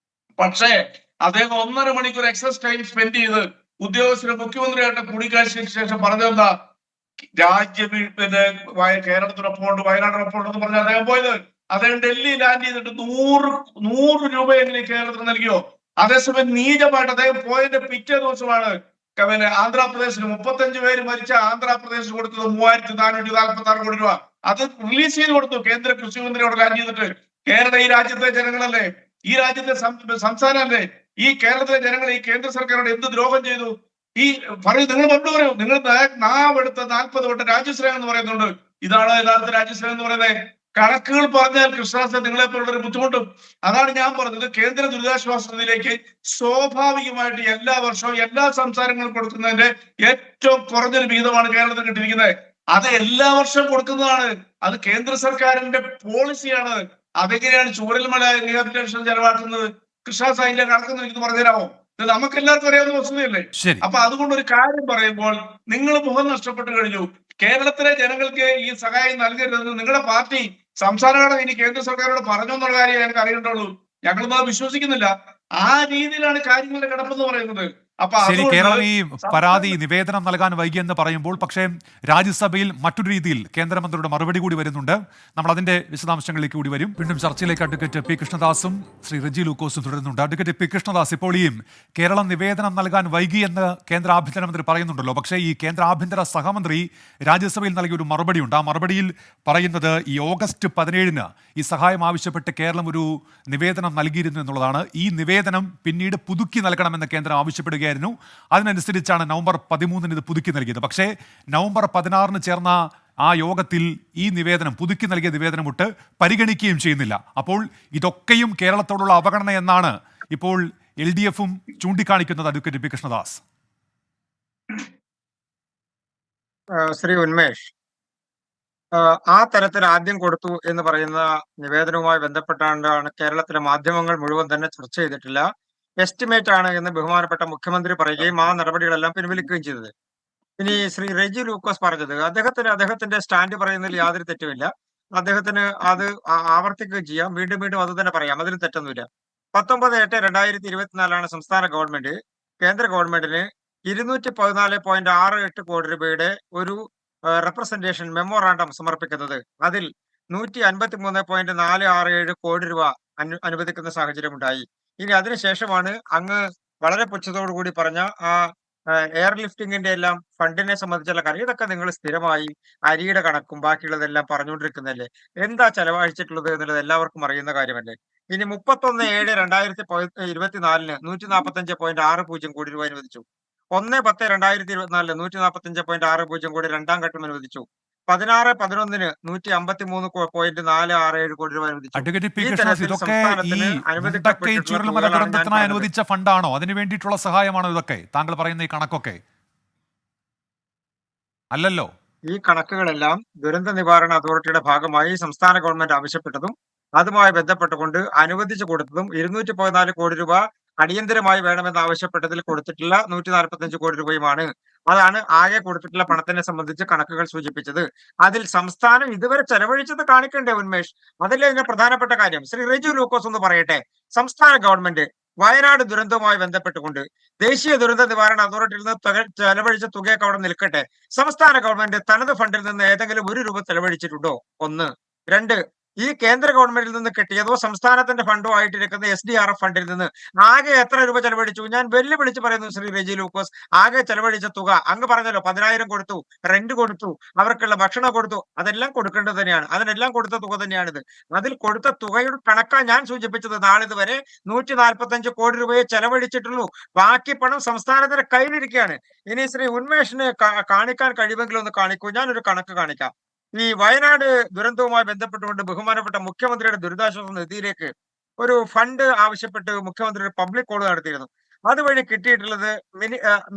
പക്ഷേ അദ്ദേഹം 1.5 മണിക്കൂർ എക്സസ് ടൈം സ്പെൻഡ് ചെയ്ത് ഉദ്യോഗസ്ഥരും മുഖ്യമന്ത്രിയായിട്ട് കൂടിക്കാഴ്ചയ്ക്ക് ശേഷം പറഞ്ഞതെന്താ, രാജ്യം പിന്നെ കേരളത്തിനൊപ്പം വയനാട്ടിനൊപ്പം എന്ന് പറഞ്ഞ അദ്ദേഹം പോയത്. അദ്ദേഹം ഡൽഹി ലാൻഡ് ചെയ്തിട്ട് 100 രൂപയെങ്കിലും കേരളത്തിന് നൽകിയോ? അതേസമയം നീചമായിട്ട് അദ്ദേഹം പോയതിന്റെ പിറ്റേ ദിവസമാണ് പിന്നെ ആന്ധ്രാപ്രദേശിന് 35 പേര് മരിച്ച ആന്ധ്രാപ്രദേശിന് കൊടുത്തത് 3446 കോടി രൂപ. അത് റിലീസ് ചെയ്ത് കൊടുത്തു കേന്ദ്ര കൃഷി മന്ത്രിയോട് ലാൻഡ് ചെയ്തിട്ട്. കേരളം ഈ രാജ്യത്തെ ജനങ്ങളല്ലേ, ഈ രാജ്യത്തെ സംസ്ഥാനമല്ലേ? ഈ കേരളത്തിലെ ജനങ്ങൾ ഈ കേന്ദ്ര സർക്കാരോട് എന്ത് ദ്രോഹം ചെയ്തു? ഈ പറയൂ, നിങ്ങൾ മറുപടി പറയൂ. നിങ്ങൾ നാവെടുത്ത 40 വട്ടം രാജ്യസ്നേഹം എന്ന് പറയുന്നുണ്ട്. ഇതാണ് യഥാർത്ഥ രാജ്യസ്നേഹം എന്ന് പറയുന്നത്. കണക്കുകൾ പറഞ്ഞാൽ കൃഷ്ണദാസ് നിങ്ങളെ പോലുള്ളൊരു ബുദ്ധിമുട്ടും. അതാണ് ഞാൻ പറഞ്ഞത്. കേന്ദ്ര ദുരിതാശ്വാസ നിധിയിലേക്ക് സ്വാഭാവികമായിട്ട് എല്ലാ വർഷവും എല്ലാ സംസ്ഥാനങ്ങളും കൊടുക്കുന്നതിന്റെ ഏറ്റവും കുറഞ്ഞൊരു വിഹിതമാണ് കേരളത്തിൽ കിട്ടിയിരിക്കുന്നത്. അത് എല്ലാ വർഷവും കൊടുക്കുന്നതാണ്. അത് കേന്ദ്ര സർക്കാരിന്റെ പോളിസിയാണ്. അതെങ്ങനെയാണ് ചൂരൽമല റീഹാബിലിറ്റേഷൻ ചെലവാക്കുന്നത്? കൃഷ്ണദാസ് അതിന്റെ കണക്കെന്ന് എനിക്ക് പറഞ്ഞുതരാമോ? ഇത് നമുക്ക് എല്ലാവർക്കും അറിയാവുന്ന വസ്തുതയല്ലേ? ശരി. അപ്പൊ അതുകൊണ്ട് ഒരു കാര്യം പറയുമ്പോൾ നിങ്ങൾ മുഖം നഷ്ടപ്പെട്ടു കഴിഞ്ഞു. കേരളത്തിലെ ജനങ്ങൾക്ക് ഈ സഹായം നൽകരുതെന്ന് നിങ്ങളുടെ പാർട്ടി സംസ്ഥാനങ്ങളെ ഇനി കേന്ദ്ര സർക്കാരോട് പറഞ്ഞു എന്നുള്ള കാര്യം ഞങ്ങൾക്ക് അറിയേണ്ടുള്ളൂ. ഞങ്ങളൊന്നും അത് വിശ്വസിക്കുന്നില്ല. ആ രീതിയിലാണ് കാര്യങ്ങളുടെ കിടപ്പെന്ന് പറയുന്നത്. അപ്പൊ ശരി, കേരളം ഈ അതുകൊണ്ട് പരാതി നിവേദനം നൽകാൻ വൈകിയെന്ന് പറയുമ്പോൾ പക്ഷേ രാജ്യസഭയിൽ മറ്റൊരു രീതിയിൽ കേന്ദ്രമന്ത്രിയുടെ മറുപടി കൂടി വരുന്നുണ്ട്. നമ്മൾ അതിന്റെ വിശദാംശങ്ങളിലേക്ക് കൂടി വരും. വീണ്ടും ചർച്ചയിലേക്ക് അഡ്വക്കേറ്റ് പി കൃഷ്ണദാസും ശ്രീ റെജി ലൂക്കോസും തുടരുന്നുണ്ട്. അഡ്വക്കേറ്റ് പി കൃഷ്ണദാസ്, ഇപ്പോൾ ഈ കേരളം നിവേദനം നൽകാൻ വൈകിയെന്ന് കേന്ദ്ര ആഭ്യന്തരമന്ത്രി പറയുന്നുണ്ടല്ലോ. പക്ഷേ ഈ കേന്ദ്ര ആഭ്യന്തര സഹമന്ത്രി രാജ്യസഭയിൽ നൽകിയ ഒരു മറുപടിയുണ്ട്. ആ മറുപടിയിൽ പറയുന്നത് ഈ ഓഗസ്റ്റ് 17-ന് ഈ സഹായം ആവശ്യപ്പെട്ട് കേരളം ഒരു നിവേദനം നൽകിയിരുന്നു എന്നുള്ളതാണ്. ഈ നിവേദനം പിന്നീട് പുതുക്കി നൽകണമെന്ന് കേന്ദ്രം ആവശ്യപ്പെടുകയായിരുന്നു. അതിനനുസരിച്ചാണ് നവംബർ 13-ന് ഇത് പുതുക്കി നൽകിയത്. പക്ഷേ നവംബർ 16-ന് ചേർന്ന ആ യോഗത്തിൽ ഈ നിവേദനം, പുതുക്കി നൽകിയ നിവേദനം ഒട്ട് പരിഗണിക്കുകയും ചെയ്യുന്നില്ല. അപ്പോൾ ഇതൊക്കെയും കേരളത്തോടുള്ള അവഗണന എന്നാണ് ഇപ്പോൾ LDF-ഉം ചൂണ്ടിക്കാണിക്കുന്നത്. Advocate P Krishnadas. ശ്രീ ഉന്മേഷ്, ആ തരത്തിൽ ആദ്യം കൊടുത്തു എന്ന് പറയുന്ന നിവേദനവുമായി ബന്ധപ്പെട്ടാണ് കേരളത്തിലെ മാധ്യമങ്ങൾ മുഴുവൻ തന്നെ ചർച്ച ചെയ്തിട്ടില്ല. എസ്റ്റിമേറ്റ് ആണ് എന്ന് ബഹുമാനപ്പെട്ട മുഖ്യമന്ത്രി പറയുകയും ആ നടപടികളെല്ലാം പിൻവലിക്കുകയും ചെയ്തത്. ഇനി ശ്രീ റെജി ലൂക്കോസ് പറഞ്ഞത്, അദ്ദേഹത്തിന്റെ സ്റ്റാൻഡ് പറയുന്നതിൽ യാതൊരു തെറ്റുമില്ല. അദ്ദേഹത്തിന് അത് ആവർത്തിക്കുകയും ചെയ്യാം, വീണ്ടും വീണ്ടും അത് തന്നെ പറയാം, അതിന് തെറ്റൊന്നുമില്ല. 19/8/2024 സംസ്ഥാന ഗവൺമെന്റ് കേന്ദ്ര ഗവൺമെന്റിന് 214.68 കോടി രൂപയുടെ ഒരു റെപ്രസെന്റേഷൻ മെമ്മോറാണ്ടം സമർപ്പിക്കുന്നത്. അതിൽ 153.467 കോടി രൂപ അനുവദിക്കുന്ന സാഹചര്യം ഉണ്ടായി. ഇനി അതിനുശേഷമാണ് അങ്ങ് വളരെ പുച്ഛത്തോടു കൂടി പറഞ്ഞ ആ എയർ ലിഫ്റ്റിംഗിന്റെ എല്ലാം ഫണ്ടിനെ സംബന്ധിച്ചുള്ള കാര്യം. ഇതൊക്കെ നിങ്ങൾ സ്ഥിരമായി അരിയുടെ കണക്കും ബാക്കിയുള്ളതെല്ലാം പറഞ്ഞുകൊണ്ടിരിക്കുന്നതല്ലേ. എന്താ ചെലവഴിച്ചിട്ടുള്ളത് എന്നുള്ളത് എല്ലാവർക്കും അറിയുന്ന കാര്യമല്ലേ. ഇനി 31/7/2024 145.60 കോടി രൂപ അനുവദിച്ചു. 1/10/2024 145.60 കോടി രണ്ടാം ഘട്ടം അനുവദിച്ചു. 16/11 153.467 കോടി രൂപ അനുവദിച്ചു. അഡ്വക്കേറ്റ് പി കൃഷ്ണദാസ്, ഇതൊക്കെ ഈ ചുരൽമല ദുരന്തത്തിനായി അനുവദിച്ച ഫണ്ടാണോ? അതിനു വേണ്ടിയിട്ടുള്ള സഹായമാണോ ഇതൊക്കെ? താങ്കൾ പറയുന്ന ഈ കണക്കൊക്കെ അല്ലല്ലോ. ഈ കണക്കുകളെല്ലാം ദുരന്ത നിവാരണ അതോറിറ്റിയുടെ ഭാഗമായി സംസ്ഥാന ഗവൺമെന്റ് ആവശ്യപ്പെട്ടതും അതുമായി ബന്ധപ്പെട്ടുകൊണ്ട് അനുവദിച്ചു കൊടുത്തതും 214 കോടി രൂപ അടിയന്തരമായി വേണമെന്ന് ആവശ്യപ്പെട്ടതിൽ കൊടുത്തിട്ടുള്ള 145 കോടി രൂപയുമാണ്. അതാണ് ആകെ കൊടുത്തിട്ടുള്ള പണത്തിനെ സംബന്ധിച്ച് കണക്കുകൾ സൂചിപ്പിച്ചത്. അതിൽ സംസ്ഥാനം ഇതുവരെ ചെലവഴിച്ചത് കാണിക്കണ്ടേ ഉന്മേഷ്? അതല്ലേ ഇതിന്റെ പ്രധാനപ്പെട്ട കാര്യം. ശ്രീ റെജി ലൂക്കോസ് ഒന്ന് പറയട്ടെ. സംസ്ഥാന ഗവൺമെന്റ് വയനാട് ദുരന്തവുമായി ബന്ധപ്പെട്ടുകൊണ്ട് ദേശീയ ദുരന്ത നിവാരണ അതോറിറ്റിയിൽ നിന്ന് ചെലവഴിച്ച തുകയൊക്കെ അവിടെ നിൽക്കട്ടെ. സംസ്ഥാന ഗവൺമെന്റ് തനത് ഫണ്ടിൽ നിന്ന് ഏതെങ്കിലും 1 രൂപ ചെലവഴിച്ചിട്ടുണ്ടോ? 1. 2, ഈ കേന്ദ്ര ഗവൺമെന്റിൽ നിന്ന് കിട്ടിയതോ സംസ്ഥാനത്തിന്റെ ഫണ്ടോ ആയിട്ടിരിക്കുന്ന SDRF ഫണ്ടിൽ നിന്ന് ആകെ എത്ര രൂപ ചെലവഴിച്ചു? ഞാൻ വെല്ലുവിളിച്ച് പറയുന്നു ശ്രീ റെജി ലൂക്കോസ്. ആകെ ചെലവഴിച്ച തുക അങ്ങ് പറഞ്ഞല്ലോ, 10,000 കൊടുത്തു, റെന്റ് കൊടുത്തു, അവർക്കുള്ള ഭക്ഷണം കൊടുത്തു, അതെല്ലാം കൊടുക്കേണ്ടത് തന്നെയാണ്. അതിനെല്ലാം കൊടുത്ത തുക തന്നെയാണിത്. അതിൽ കൊടുത്ത തുകയുടെ കണക്കാ ഞാൻ സൂചിപ്പിച്ചത്. നാളിതുവരെ 145 കോടി രൂപയെ ചെലവഴിച്ചിട്ടുള്ളൂ. ബാക്കി പണം സംസ്ഥാനത്തിന്റെ കയ്യിലിരിക്കുകയാണ്. ഇനി ശ്രീ ഉന്മേഷിന് കാണിക്കാൻ കഴിയുമെങ്കിൽ ഒന്ന് കാണിക്കൂ. ഞാനൊരു കണക്ക് കാണിക്കാം. ഈ വയനാട് ദുരന്തവുമായി ബന്ധപ്പെട്ടുകൊണ്ട് ബഹുമാനപ്പെട്ട മുഖ്യമന്ത്രിയുടെ ദുരിതാശ്വാസ നിധിയിലേക്ക് ഒരു ഫണ്ട് ആവശ്യപ്പെട്ട് മുഖ്യമന്ത്രി ഒരു പബ്ലിക് കോൾ നടത്തിയിരുന്നു. അതുവഴി കിട്ടിയിട്ടുള്ളത്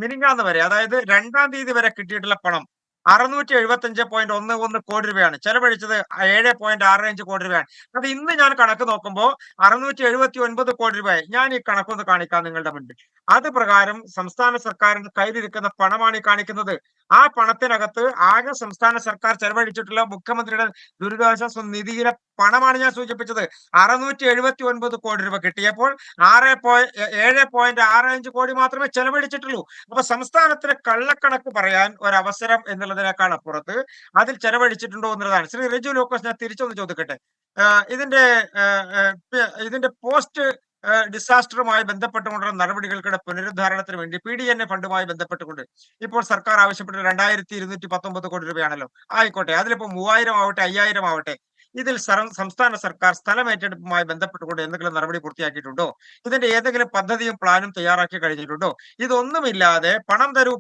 മിനിങ്ങാന്ന് വരെ, അതായത് 2-ാം തീയതി വരെ കിട്ടിയിട്ടുള്ള പണം 675.11 കോടി രൂപയാണ്. ചെലവഴിച്ചത് 7.65 കോടി രൂപയാണ്. അത് ഇന്ന് ഞാൻ കണക്ക് നോക്കുമ്പോൾ 679 കോടി രൂപയായി. ഞാൻ ഈ കണക്കൊന്ന് കാണിക്കാം നിങ്ങളുടെ മുൻപിൽ. അത് പ്രകാരം സംസ്ഥാന സർക്കാരിന്റെ കയ്യിലിരിക്കുന്ന പണമാണ് ഈ കാണിക്കുന്നത്. ആ പണത്തിനകത്ത് ആകെ സംസ്ഥാന സർക്കാർ ചെലവഴിച്ചിട്ടുള്ള മുഖ്യമന്ത്രിയുടെ ദുരിതാശ്വാസ നിധിയിലെ പണമാണ് ഞാൻ സൂചിപ്പിച്ചത്. 679 കോടി രൂപ കിട്ടിയപ്പോൾ 7.65 കോടി മാത്രമേ ചെലവഴിച്ചിട്ടുള്ളൂ. അപ്പൊ സംസ്ഥാനത്തിന് കള്ളക്കണക്ക് പറയാൻ ഒരവസരം എന്നുള്ളതിനേക്കാൾ അപ്പുറത്ത് അതിൽ ചെലവഴിച്ചിട്ടുണ്ടോ എന്നുള്ളതാണ്. ശ്രീ റെജി ലൂക്കോസ്, ഞാൻ തിരിച്ചൊന്ന് ചോദിക്കട്ടെ. ഇതിന്റെ പോസ്റ്റ് ഡിസാസ്റ്ററുമായി ബന്ധപ്പെട്ടുകൊണ്ടുള്ള നടപടികൾക്കിടെ പുനരുദ്ധാരണത്തിന് വേണ്ടി PDNA ഫണ്ടുമായി ബന്ധപ്പെട്ടുകൊണ്ട് ഇപ്പോൾ സർക്കാർ ആവശ്യപ്പെട്ട 2,219 കോടി രൂപയാണല്ലോ. ആയിക്കോട്ടെ, അതിലിപ്പോ 3,000 ആവട്ടെ 5,000 ആവട്ടെ, ഇതിൽ സംസ്ഥാന സർക്കാർ സ്ഥലം ഏറ്റെടുപ്പുമായി ബന്ധപ്പെട്ടുകൊണ്ട് എന്തെങ്കിലും നടപടി പൂർത്തിയാക്കിയിട്ടുണ്ടോ? ഇതിന്റെ ഏതെങ്കിലും പദ്ധതിയും പ്ലാനും തയ്യാറാക്കി കഴിഞ്ഞിട്ടുണ്ടോ? ഇതൊന്നുമില്ലാതെ പണം തരൂ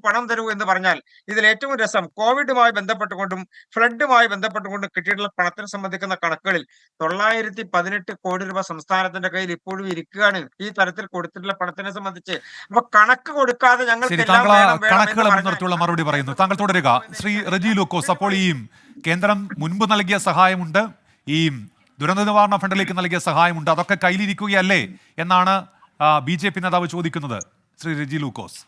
എന്ന് പറഞ്ഞാൽ ഇതിൽ ഏറ്റവും രസം കോവിഡുമായി ബന്ധപ്പെട്ടുകൊണ്ടും ഫ്ലഡുമായി ബന്ധപ്പെട്ടുകൊണ്ടും കിട്ടിയിട്ടുള്ള പണത്തിനെ സംബന്ധിക്കുന്ന കണക്കുകളിൽ 918 കോടി രൂപ സംസ്ഥാനത്തിന്റെ കയ്യിൽ ഇപ്പോഴും ഇരിക്കുകയാണ് ഈ തരത്തിൽ കൊടുത്തിട്ടുള്ള പണത്തിനെ സംബന്ധിച്ച്. അപ്പൊ കണക്ക് കൊടുക്കാതെ ശരി, താങ്കൾ കണക്കുകളെ മുൻനിർത്തിയുള്ള മറുപടി പറയുന്നു. താങ്കൾ തുടരുക. ശ്രീ റെജി ലൂക്കോസ്, അപ്പോൾ ഈ കേന്ദ്രം മുൻപ് നൽകിയ സഹായമുണ്ട്, ഈ ദുരന്ത നിവാരണ ഫണ്ടിലേക്ക് നൽകിയ സഹായമുണ്ട്, അതൊക്കെ കയ്യിലിരിക്കുകയല്ലേ എന്നാണ് BJP നേതാവ് ചോദിക്കുന്നത്. ശ്രീ റെജി ലൂക്കോസ്.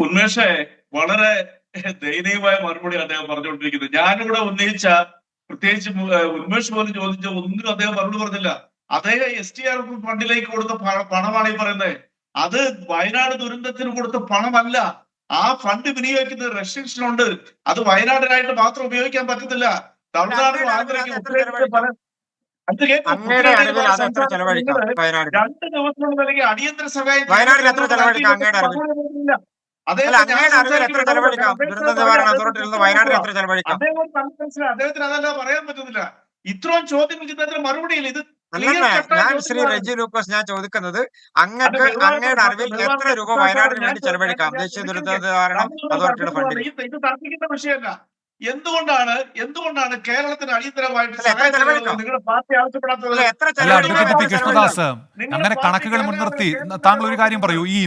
ഉന്മേഷേ, വളരെ ദയനീയമായ മറുപടി അദ്ദേഹം പറഞ്ഞുകൊണ്ടിരിക്കുന്നത്. ഞാനിവിടെ ഉന്നയിച്ച, പ്രത്യേകിച്ച് ഉന്മേഷ് പോലും ചോദിച്ച ഒന്നും അദ്ദേഹം മറുപടി പറഞ്ഞില്ല. അദ്ദേഹം SDRF ഫണ്ടിലേക്ക് കൊടുത്ത പണമാണ് ഈ പറയുന്നത്. അത് വയനാട് ദുരന്തത്തിന് കൊടുത്ത പണമല്ല. ആ ഫണ്ട് വിനിയോഗിക്കുന്ന റെസ്ട്രിക്ഷൻ ഉണ്ട്. അത് വയനാടിനായിട്ട് മാത്രം ഉപയോഗിക്കാൻ പറ്റത്തില്ല. തമിഴ്നാടിനും ആന്ധ്രയ്ക്കും 2 ദിവസത്തിനുള്ളിൽ അല്ലെങ്കിൽ അടിയന്തര സഹായം അദ്ദേഹത്തിന് അതല്ല പറയാൻ പറ്റുന്നില്ല. ഇത്രയും ചോദ്യങ്ങൾക്ക് ഇദ്ദേഹത്തിന് മറുപടിയില്ല. ഇത് ശ്രീ റെജി ലൂക്കോസ്, ഞാൻ ചോദിക്കുന്നത് അങ്ങയുടെ അറിവിൽ എത്ര രൂപ വയനാടിന് വേണ്ടി ചെലവഴിക്കാം ദേശീയ ദുരന്ത നിവാരണ അതോറിറ്റിയുടെ ഫണ്ടിൽ? ഇത് തർക്കിക്കുന്ന വിഷയമല്ല. എന്തുകൊണ്ടാണ് കേരളത്തിന് അടിയന്തരമായിട്ട് നിങ്ങളുടെ പാർട്ടി ആവശ്യപ്പെടാത്തത്? കൃഷ്ണദാസ്, അങ്ങനെ കണക്കുകൾ മുൻനിർത്തി താങ്കൾ ഒരു കാര്യം പറയൂ. ഈ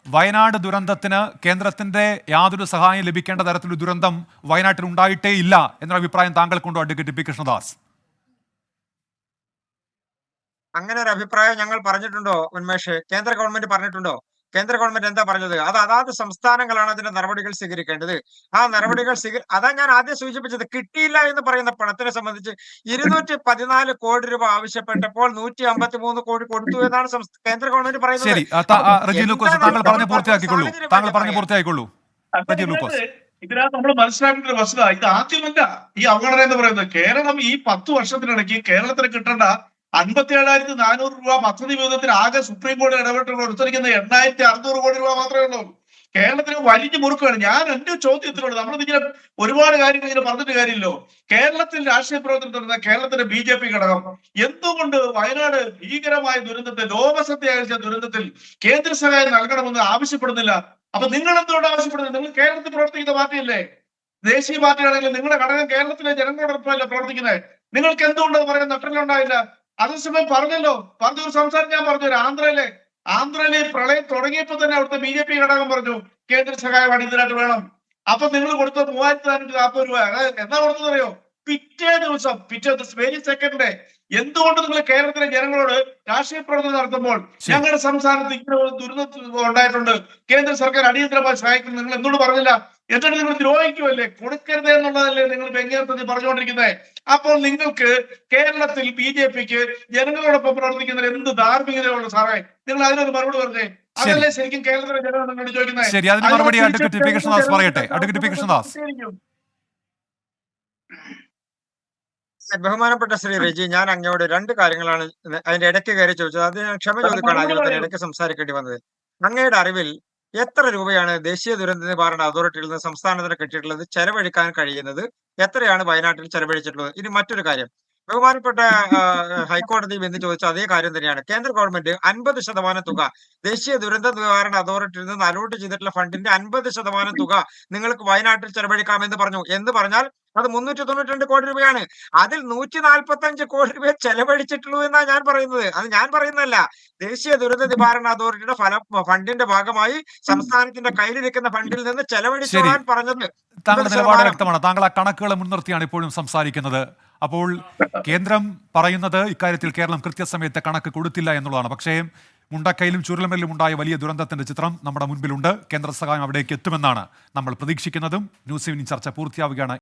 വയനാട് ദുരന്തത്തിന് കേന്ദ്രത്തിന്റെ യാതൊരു സഹായം ലഭിക്കേണ്ട തരത്തിലൊരു ദുരന്തം വയനാട്ടിൽ ഉണ്ടായിട്ടേ ഇല്ല എന്നൊരു അഭിപ്രായം താങ്കൾക്കുണ്ടോ അഡ്വക്കേറ്റ് പി കൃഷ്ണദാസ്? അങ്ങനെ ഒരു അഭിപ്രായം ഞങ്ങൾ പറഞ്ഞിട്ടുണ്ടോ ഉന്മേഷ്? കേന്ദ്ര ഗവൺമെന്റ് പറഞ്ഞിട്ടുണ്ടോ? കേന്ദ്ര ഗവൺമെന്റ് എന്താ പറഞ്ഞത്? അതാത് സംസ്ഥാനങ്ങളാണ് അതിന്റെ നടപടികൾ സ്വീകരിക്കേണ്ടത്. ആ നടപടികൾ അതാ ഞാൻ ആദ്യം സൂചിപ്പിച്ചത്. കിട്ടിയില്ല എന്ന് പറയുന്ന പണത്തിനെ സംബന്ധിച്ച് 214 കോടി രൂപ ആവശ്യപ്പെട്ടപ്പോൾ 153 കോടി കൊടുത്തു എന്നാണ് കേന്ദ്ര ഗവൺമെന്റ് പറയുന്നത്. ഇതിനകത്ത് നമ്മൾ മനസ്സിലാക്കേണ്ട ഒരു വസ്തുത, ഇത് ആദ്യമല്ല ഈ അവഗണന എന്ന് പറയുന്നത്. കേരളം ഈ 10 വർഷത്തിനിടയ്ക്ക് കേരളത്തിന് കിട്ടേണ്ട 57,400 രൂപ പദ്ധതി വിഹിതത്തിന് ആകെ സുപ്രീം കോടതി ഇടപെട്ട് കൊടുത്തിരിക്കുന്ന 8,600 കോടി രൂപ മാത്രമേ ഉള്ളൂ. കേരളത്തിന് വലിഞ്ഞു മുറുക്കുകയാണ്. ഞാൻ എന്റെ ചോദ്യത്തിലുള്ളത്, നമ്മളിങ്ങനെ ഒരുപാട് കാര്യങ്ങൾ ഇങ്ങനെ പറഞ്ഞിട്ട് കാര്യമില്ലോ. കേരളത്തിൽ രാഷ്ട്രീയ പ്രവർത്തനം നടത്തുന്ന കേരളത്തിന്റെ BJP ഘടകം എന്തുകൊണ്ട് വയനാട് ഭീകരമായ ദുരന്തത്തിൽ, ലോകസഭ അയച്ച ദുരന്തത്തിൽ കേന്ദ്ര സഹായം നൽകണമെന്ന് ആവശ്യപ്പെടുന്നില്ല? അപ്പൊ നിങ്ങൾ എന്തുകൊണ്ട് ആവശ്യപ്പെടുന്നത്? നിങ്ങൾ കേരളത്തിൽ പ്രവർത്തിക്കുന്ന പാർട്ടിയല്ലേ, ദേശീയ പാർട്ടിയാണെങ്കിൽ നിങ്ങളുടെ ഘടകം കേരളത്തിലെ ജനങ്ങളോടൊപ്പമല്ല പ്രവർത്തിക്കുന്നത്. നിങ്ങൾക്ക് എന്തുകൊണ്ട് പറയാൻ നട്ടലുണ്ടായില്ല? അതേസമയം പറഞ്ഞൊരു സംസാരം ഞാൻ പറഞ്ഞു. ആന്ധ്രയിലെ പ്രളയം തുടങ്ങിയപ്പോ തന്നെ അവിടുത്തെ BJP ഘടകം പറഞ്ഞു കേന്ദ്ര സഹായം അടിയന്തരമായിട്ട് വേണം. അപ്പൊ നിങ്ങൾ കൊടുത്ത 3,440 രൂപ എന്നാ കൊടുത്തതറിയോ? പിറ്റേ ദിവസം വെരി സെക്കൻഡ്. എന്തുകൊണ്ട് നിങ്ങൾ കേരളത്തിലെ ജനങ്ങളോട് രാഷ്ട്രീയ പ്രവർത്തനം നടത്തുമ്പോൾ ഞങ്ങളുടെ സംസ്ഥാനത്ത് ഇങ്ങനെ ഒരു ദുരന്തം ഉണ്ടായിട്ടുണ്ട്, കേന്ദ്ര സർക്കാർ അടിയന്തരമായി സഹായിക്കുന്നു, നിങ്ങൾ എന്തുകൊണ്ട് പറഞ്ഞില്ല? എന്നിട്ട് നിങ്ങൾ ദ്രോഹിക്കുമല്ലേ, കൊടുക്കരുത് എന്നുള്ളതല്ലേ നിങ്ങൾ വ്യംഗ്യാർത്ഥത്തിൽ പറഞ്ഞുകൊണ്ടിരിക്കുന്നത്? അപ്പോൾ നിങ്ങൾക്ക് കേരളത്തിൽ BJPക്ക് ജനങ്ങളോടൊപ്പം പ്രവർത്തിക്കുന്നതിൽ എന്ത് ധാർമ്മികതയുള്ള സാറേ? നിങ്ങൾ അതിനൊരു മറുപടി പറഞ്ഞേ. അതല്ലേ ശരിക്കും കേരളത്തിലെ ജനങ്ങൾ നിങ്ങളോട് ചോദിക്കുന്നത്? ബഹുമാനപ്പെട്ട ശ്രീ റെജി, ഞാൻ അങ്ങയോട് രണ്ട് കാര്യങ്ങളാണ് അതിന്റെ ഇടയ്ക്ക് കയറി ചോദിച്ചത്. അത് ഞാൻ ക്ഷമ ചോദിക്കുകയാണ് ആദ്യം തന്നെ ഇടയ്ക്ക് സംസാരിക്കേണ്ടി വന്നത്. അങ്ങയുടെ അറിവിൽ എത്ര രൂപയാണ് ദേശീയ ദുരന്ത നിവാരണ അതോറിറ്റിയിൽ നിന്ന് സംസ്ഥാനത്തിന് കിട്ടിയിട്ടുള്ളത്, ചെലവഴിക്കാൻ കഴിയുന്നത് എത്രയാണ് വയനാട്ടിൽ ചെലവഴിച്ചിട്ടുള്ളത്? ഇനി മറ്റൊരു കാര്യം, ബഹുമാനപ്പെട്ട ഹൈക്കോടതിയും എന്ന് ചോദിച്ച അതേ കാര്യം തന്നെയാണ്. കേന്ദ്ര ഗവൺമെന്റ് 50% തുക ദേശീയ ദുരന്ത നിവാരണ അതോറിറ്റിയിൽ നിന്ന് അലോട്ട് ചെയ്തിട്ടുള്ള ഫണ്ടിന്റെ 50% തുക നിങ്ങൾക്ക് വയനാട്ടിൽ ചെലവഴിക്കാമെന്ന് പറഞ്ഞു. എന്ന് പറഞ്ഞാൽ അത് 392 കോടി രൂപയാണ്. അതിൽ 145 കോടി രൂപ ചെലവഴിച്ചിട്ടുള്ളൂ എന്നാണ് ഞാൻ പറയുന്നത്. അത് ഞാൻ പറയുന്നതല്ല. ദേശീയ ദുരന്ത നിവാരണ അതോറിറ്റിയുടെ ഫണ്ടിന്റെ ഭാഗമായി സംസ്ഥാനത്തിന്റെ കയ്യിലിരിക്കുന്ന ഫണ്ടിൽ നിന്ന് ചെലവഴിച്ചോളാൻ പറഞ്ഞത്. താങ്കളുടെ നിലപാട് വ്യക്തമാണ്. താങ്കൾ ആ കണക്കുകളെ മുൻനിർത്തിയാണ് ഇപ്പോഴും സംസാരിക്കുന്നത്. അപ്പോൾ കേന്ദ്രം പറയുന്നത് ഇക്കാര്യത്തിൽ കേരളം കൃത്യസമയത്ത് കണക്ക് കൊടുത്തില്ല എന്നുള്ളതാണ്. പക്ഷേ മുണ്ടക്കയിലും ചുരുളമേലിലും ഉണ്ടായ വലിയ ദുരന്തത്തിന്റെ ചിത്രം നമ്മുടെ മുൻപിലുണ്ട്. കേന്ദ്ര സഹായം അവിടേക്ക് എത്തുമെന്നാണ് നമ്മൾ പ്രതീക്ഷിക്കുന്നതും. ന്യൂസ് ഈവനിംഗ് ചർച്ച പൂർത്തിയാവുകയാണ്.